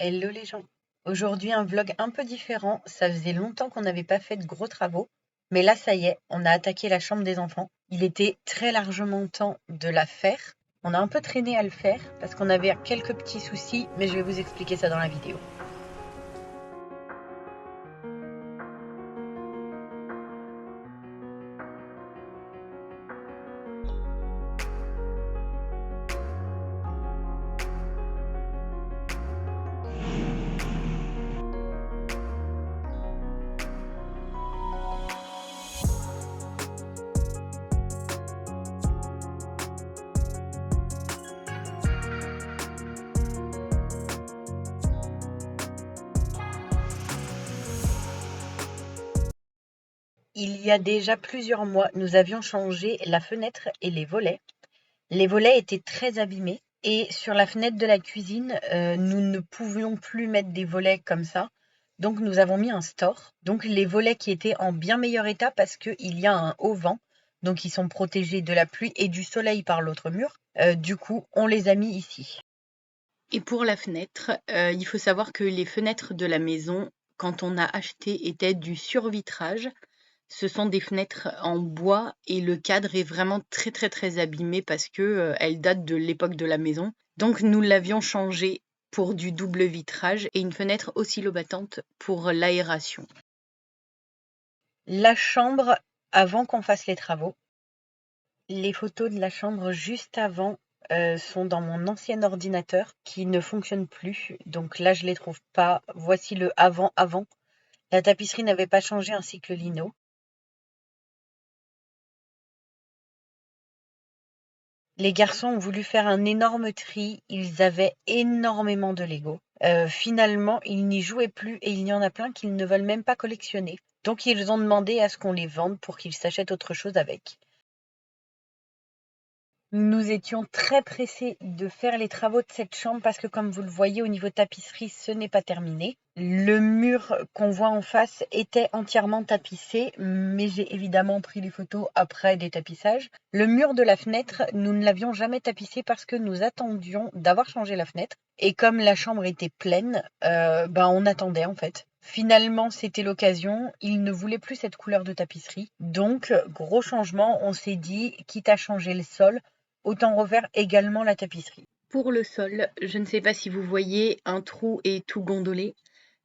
Hello les gens. Aujourd'hui un vlog un peu différent. Ça faisait longtemps qu'on n'avait pas fait de gros travaux. Mais là ça y est, on a attaqué la chambre des enfants. Il était très largement temps de la faire. On a un peu traîné à le faire parce qu'on avait quelques petits soucis, mais je vais vous expliquer ça dans la vidéo. Il y a déjà plusieurs mois, nous avions changé la fenêtre et les volets. Les volets étaient très abîmés et sur la fenêtre de la cuisine, nous ne pouvions plus mettre des volets comme ça. Donc nous avons mis un store. Donc les volets qui étaient en bien meilleur état parce qu'il y a un haut vent, donc ils sont protégés de la pluie et du soleil par l'autre mur. Du coup, on les a mis ici. Et pour la fenêtre, il faut savoir que les fenêtres de la maison, quand on a acheté, étaient du survitrage. Ce sont des fenêtres en bois et le cadre est vraiment très, très, très abîmé parce que, elle date de l'époque de la maison. Donc nous l'avions changé pour du double vitrage et une fenêtre oscillobattante pour l'aération. La chambre avant qu'on fasse les travaux. Les photos de la chambre juste avant, sont dans mon ancien ordinateur qui ne fonctionne plus. Donc là, je les trouve pas. Voici le avant. La tapisserie n'avait pas changé ainsi que le lino. Les garçons ont voulu faire un énorme tri, ils avaient énormément de Lego. Finalement, ils n'y jouaient plus et il y en a plein qu'ils ne veulent même pas collectionner. Donc ils ont demandé à ce qu'on les vende pour qu'ils s'achètent autre chose avec. Nous étions très pressés de faire les travaux de cette chambre parce que comme vous le voyez au niveau tapisserie, ce n'est pas terminé. Le mur qu'on voit en face était entièrement tapissé, mais j'ai évidemment pris les photos après des tapissages. Le mur de la fenêtre, nous ne l'avions jamais tapissé parce que nous attendions d'avoir changé la fenêtre. Et comme la chambre était pleine, on attendait en fait. Finalement, c'était l'occasion. Il ne voulait plus cette couleur de tapisserie. Donc, gros changement, on s'est dit, quitte à changer le sol, autant refaire également la tapisserie. Pour le sol, je ne sais pas si vous voyez un trou est tout gondolé.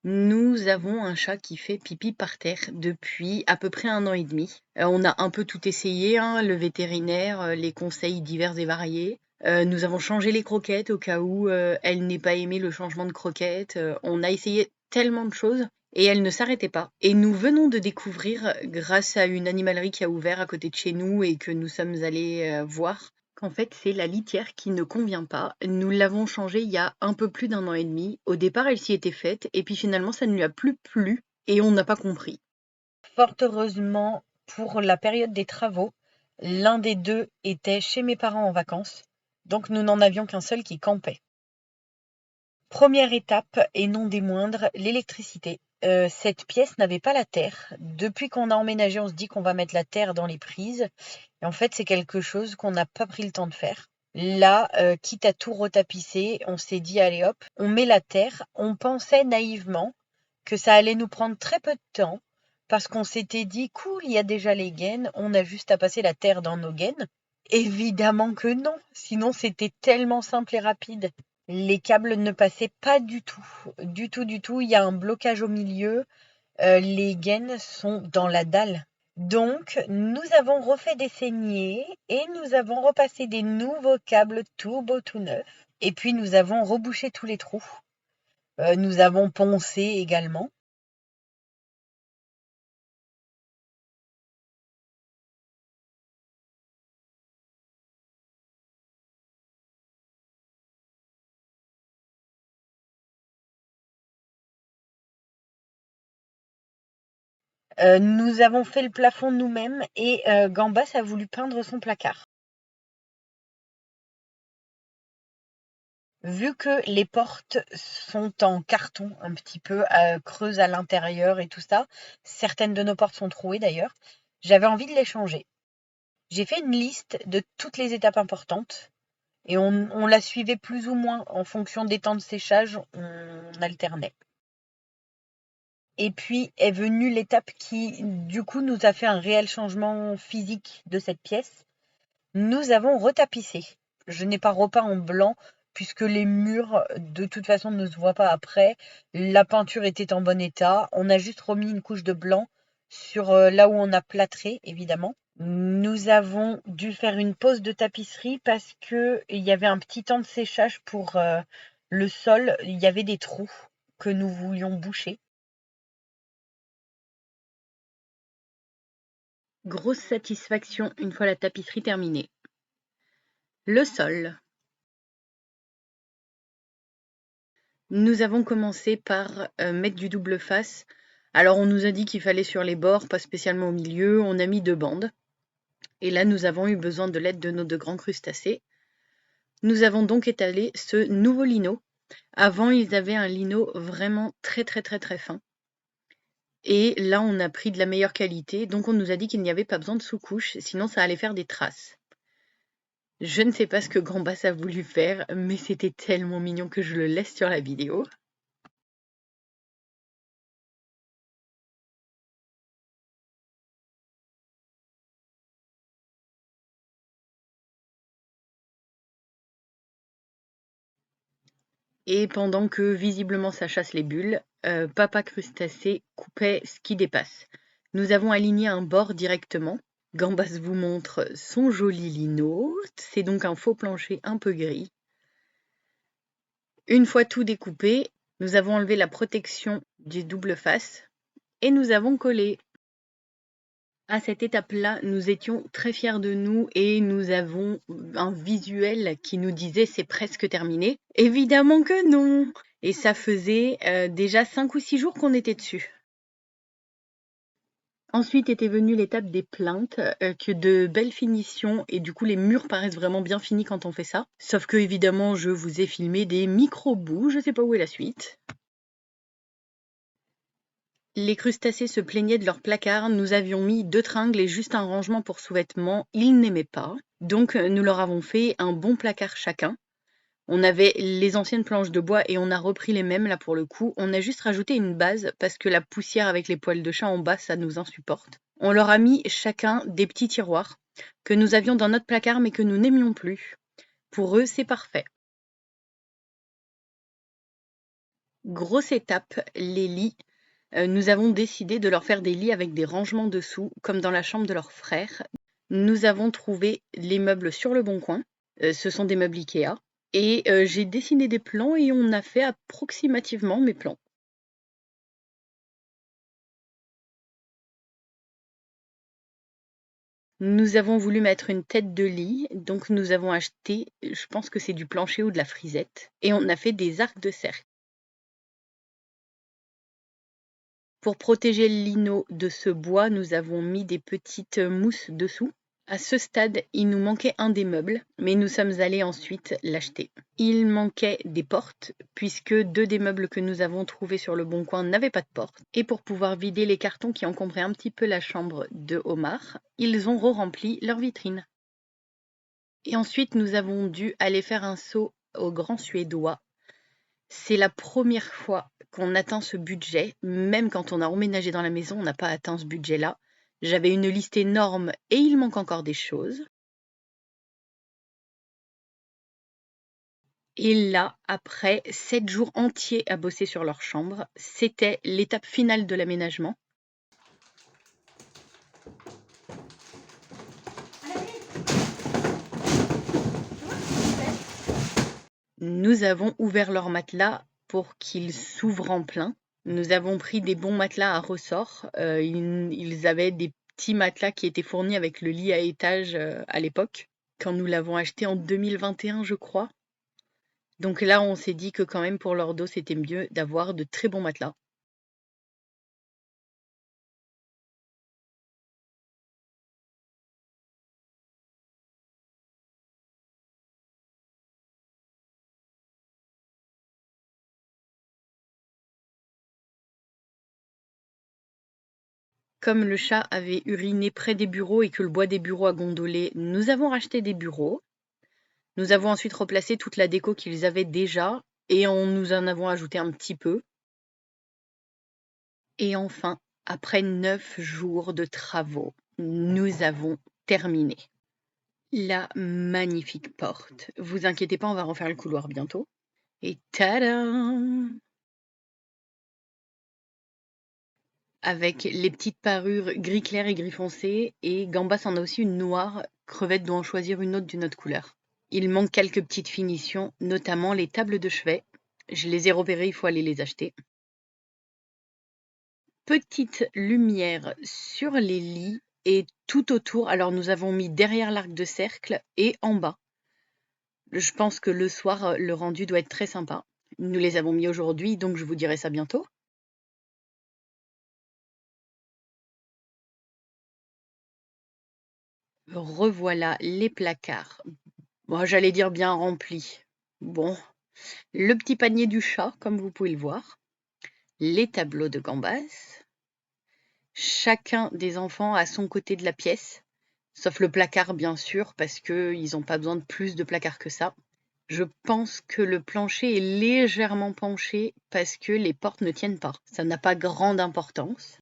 Nous avons un chat qui fait pipi par terre depuis à peu près 1 an et demi. On a un peu tout essayé, hein, le vétérinaire, les conseils divers et variés. Nous avons changé les croquettes au cas où, elle n'ait pas aimé le changement de croquettes. On a essayé tellement de choses et elle ne s'arrêtait pas. Et nous venons de découvrir, grâce à une animalerie qui a ouvert à côté de chez nous et que nous sommes allés, voir, qu'en fait, c'est la litière qui ne convient pas. Nous l'avons changée il y a un peu plus d'1 an et demi. Au départ, elle s'y était faite et puis finalement, ça ne lui a plus plu et on n'a pas compris. Fort heureusement, pour la période des travaux, l'un des deux était chez mes parents en vacances, donc nous n'en avions qu'un seul qui campait. Première étape, et non des moindres, l'électricité. Cette pièce n'avait pas la terre. Depuis qu'on a emménagé, on se dit qu'on va mettre la terre dans les prises. Et en fait, c'est quelque chose qu'on n'a pas pris le temps de faire. Là, quitte à tout retapisser, on s'est dit, allez hop, on met la terre. On pensait naïvement que ça allait nous prendre très peu de temps, parce qu'on s'était dit, cool, il y a déjà les gaines, on a juste à passer la terre dans nos gaines. Évidemment que non, sinon c'était tellement simple et rapide. Les câbles ne passaient pas du tout, du tout. Il y a un blocage au milieu. Les gaines sont dans la dalle. Donc, nous avons refait des saignées et nous avons repassé des nouveaux câbles tout beaux, tout neufs. Et puis, nous avons rebouché tous les trous. Nous avons poncé également. Nous avons fait le plafond nous-mêmes et Gambas a voulu peindre son placard. Vu que les portes sont en carton un petit peu, creuses à l'intérieur et tout ça, certaines de nos portes sont trouées d'ailleurs, j'avais envie de les changer. J'ai fait une liste de toutes les étapes importantes Et on la suivait plus ou moins en fonction des temps de séchage, on alternait. Et puis est venue l'étape qui, du coup, nous a fait un réel changement physique de cette pièce. Nous avons retapissé. Je n'ai pas repeint en blanc puisque les murs, de toute façon, ne se voient pas après. La peinture était en bon état. On a juste remis une couche de blanc sur là où on a plâtré, évidemment. Nous avons dû faire une pause de tapisserie parce que il y avait un petit temps de séchage pour le sol. Il y avait des trous que nous voulions boucher. Grosse satisfaction une fois la tapisserie terminée. Le sol. Nous avons commencé par mettre du double face. Alors on nous a dit qu'il fallait sur les bords, pas spécialement au milieu. On a mis 2 bandes. Et là, nous avons eu besoin de l'aide de nos 2 grands crustacés. Nous avons donc étalé ce nouveau lino. Avant, ils avaient un lino vraiment très fin. Et là, on a pris de la meilleure qualité. Donc on nous a dit qu'il n'y avait pas besoin de sous-couche, sinon ça allait faire des traces. Je ne sais pas ce que Grand-Bass a voulu faire, mais c'était tellement mignon que je le laisse sur la vidéo. Et pendant que visiblement ça chasse les bulles, Papa Crustacé coupait ce qui dépasse. Nous avons aligné un bord directement. Gambas vous montre son joli lino. C'est donc un faux plancher un peu gris. Une fois tout découpé, nous avons enlevé la protection du double face et nous avons collé. À cette étape-là, nous étions très fiers de nous et nous avons un visuel qui nous disait c'est presque terminé. Évidemment que non! Et ça faisait déjà 5 ou 6 jours qu'on était dessus. Ensuite était venue l'étape des plinthes, que de belles finitions et du coup les murs paraissent vraiment bien finis quand on fait ça. Sauf que évidemment je vous ai filmé des micro-bouts, je sais pas où est la suite. Les crustacés se plaignaient de leur placard, nous avions mis 2 tringles et juste un rangement pour sous-vêtements, ils n'aimaient pas. Donc nous leur avons fait un bon placard chacun. On avait les anciennes planches de bois et on a repris les mêmes là pour le coup. On a juste rajouté une base parce que la poussière avec les poils de chat en bas, ça nous insupporte. On leur a mis chacun des petits tiroirs que nous avions dans notre placard mais que nous n'aimions plus. Pour eux, c'est parfait. Grosse étape, les lits. Nous avons décidé de leur faire des lits avec des rangements dessous, comme dans la chambre de leur frère. Nous avons trouvé les meubles sur le bon coin. Ce sont des meubles Ikea. Et j'ai dessiné des plans et on a fait approximativement mes plans. Nous avons voulu mettre une tête de lit, donc nous avons acheté, je pense que c'est du plancher ou de la frisette, et on a fait des arcs de cercle. Pour protéger le lino de ce bois, nous avons mis des petites mousses dessous. À ce stade, il nous manquait un des meubles, mais nous sommes allés ensuite l'acheter. Il manquait des portes, puisque 2 des meubles que nous avons trouvés sur le bon coin n'avaient pas de porte. Et pour pouvoir vider les cartons qui encombraient un petit peu la chambre de Omar, ils ont re-rempli leur vitrine. Et ensuite, nous avons dû aller faire un saut au Grand Suédois. C'est la première fois qu'on atteint ce budget. Même quand on a emménagé dans la maison, on n'a pas atteint ce budget-là. J'avais une liste énorme et il manque encore des choses. Et là, après 7 jours entiers à bosser sur leur chambre, c'était l'étape finale de l'aménagement. Nous avons ouvert leur matelas pour qu'ils s'ouvrent en plein. Nous avons pris des bons matelas à ressort. Ils avaient des petits matelas qui étaient fournis avec le lit à étage à l'époque, quand nous l'avons acheté en 2021, je crois. Donc là, on s'est dit que quand même pour leur dos, c'était mieux d'avoir de très bons matelas. Comme le chat avait uriné près des bureaux et que le bois des bureaux a gondolé, nous avons racheté des bureaux. Nous avons ensuite replacé toute la déco qu'ils avaient déjà et nous en avons ajouté un petit peu. Et enfin, après 9 jours de travaux, nous avons terminé. La magnifique porte. Vous inquiétez pas, on va refaire le couloir bientôt. Et tadam! Avec les petites parures gris clair et gris foncé, et Gambas en a aussi une noire, Crevette doit en choisir une autre d'une autre couleur. Il manque quelques petites finitions, notamment les tables de chevet. Je les ai repérées, il faut aller les acheter. Petite lumière sur les lits et tout autour. Alors nous avons mis derrière l'arc de cercle et en bas. Je pense que le soir, le rendu doit être très sympa. Nous les avons mis aujourd'hui, donc je vous dirai ça bientôt. Revoilà les placards. Bon, j'allais dire bien remplis. Bon, le petit panier du chat, comme vous pouvez le voir. Les tableaux de Gambas. Chacun des enfants à son côté de la pièce, sauf le placard bien sûr, parce qu'ils n'ont pas besoin de plus de placard que ça. Je pense que le plancher est légèrement penché parce que les portes ne tiennent pas. Ça n'a pas grande importance.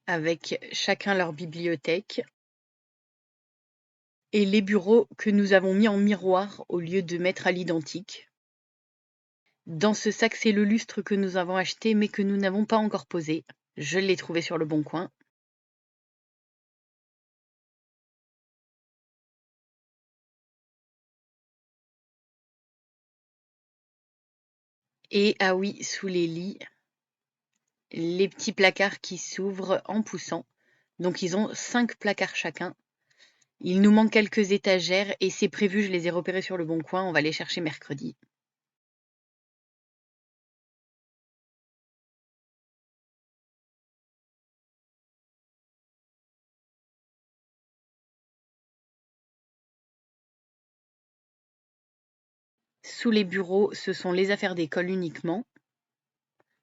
Avec chacun leur bibliothèque. Et les bureaux que nous avons mis en miroir au lieu de mettre à l'identique. Dans ce sac, c'est le lustre que nous avons acheté mais que nous n'avons pas encore posé. Je l'ai trouvé sur le Bon Coin. Et ah oui, sous les lits, les petits placards qui s'ouvrent en poussant. Donc ils ont 5 placards chacun. Il nous manque quelques étagères et c'est prévu, je les ai repérés sur le Bon Coin, on va les chercher mercredi. Sous les bureaux, ce sont les affaires d'école uniquement.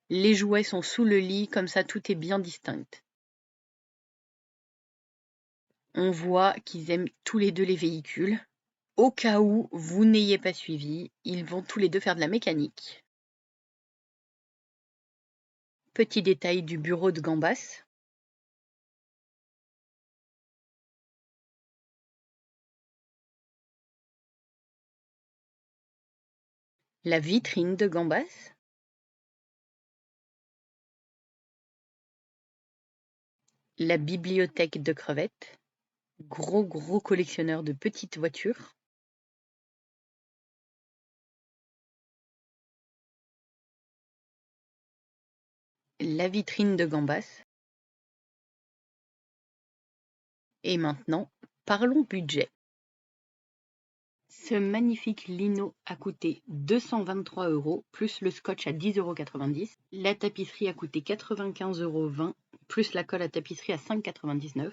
Les jouets sont sous le lit, comme ça tout est bien distinct. On voit qu'ils aiment tous les deux les véhicules. Au cas où vous n'ayez pas suivi, ils vont tous les deux faire de la mécanique. Petit détail du bureau de Gambas. La vitrine de Gambas. La bibliothèque de Crevette. Gros collectionneur de petites voitures. La vitrine de Gambas. Et maintenant, parlons budget. Ce magnifique lino a coûté 223 € plus le scotch à 10,90 €. La tapisserie a coûté 95,20 € plus la colle à tapisserie à 5,99 €.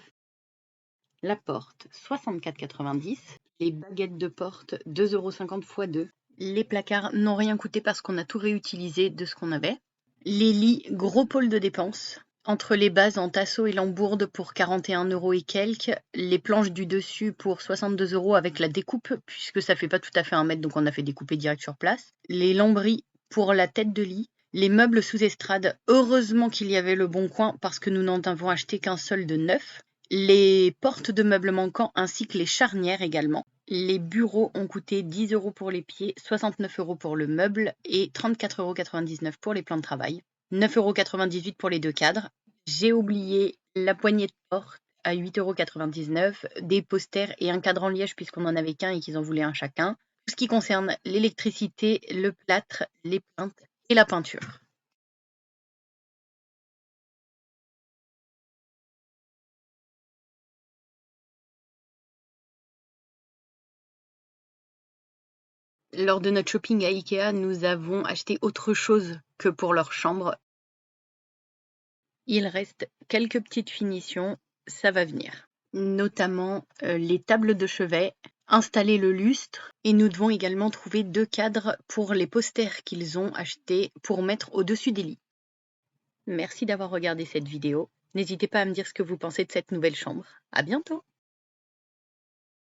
La porte 64,90 €. Les baguettes de porte 2,50 € x 2. Les placards n'ont rien coûté parce qu'on a tout réutilisé de ce qu'on avait. Les lits, gros pôle de dépenses. Entre les bases en tasseau et lambourde pour 41 € et quelques, les planches du dessus pour 62 € avec la découpe, puisque ça fait pas tout à fait 1 mètre, donc on a fait découper direct sur place. Les lambris pour la tête de lit. Les meubles sous estrade, heureusement qu'il y avait le Bon Coin parce que nous n'en avons acheté qu'un seul de neuf. Les portes de meubles manquants ainsi que les charnières également. Les bureaux ont coûté 10 € pour les pieds, 69 € pour le meuble et 34,99 € pour les plans de travail. 9,98 € pour les 2 cadres. J'ai oublié la poignée de porte à 8,99 €, des posters et un cadre en liège puisqu'on en avait qu'un et qu'ils en voulaient un chacun. Tout ce qui concerne l'électricité, le plâtre, les peintes et la peinture. Lors de notre shopping à Ikea, nous avons acheté autre chose que pour leur chambre. Il reste quelques petites finitions, ça va venir. Notamment les tables de chevet, installer le lustre et nous devons également trouver 2 cadres pour les posters qu'ils ont achetés pour mettre au-dessus des lits. Merci d'avoir regardé cette vidéo. N'hésitez pas à me dire ce que vous pensez de cette nouvelle chambre. À bientôt!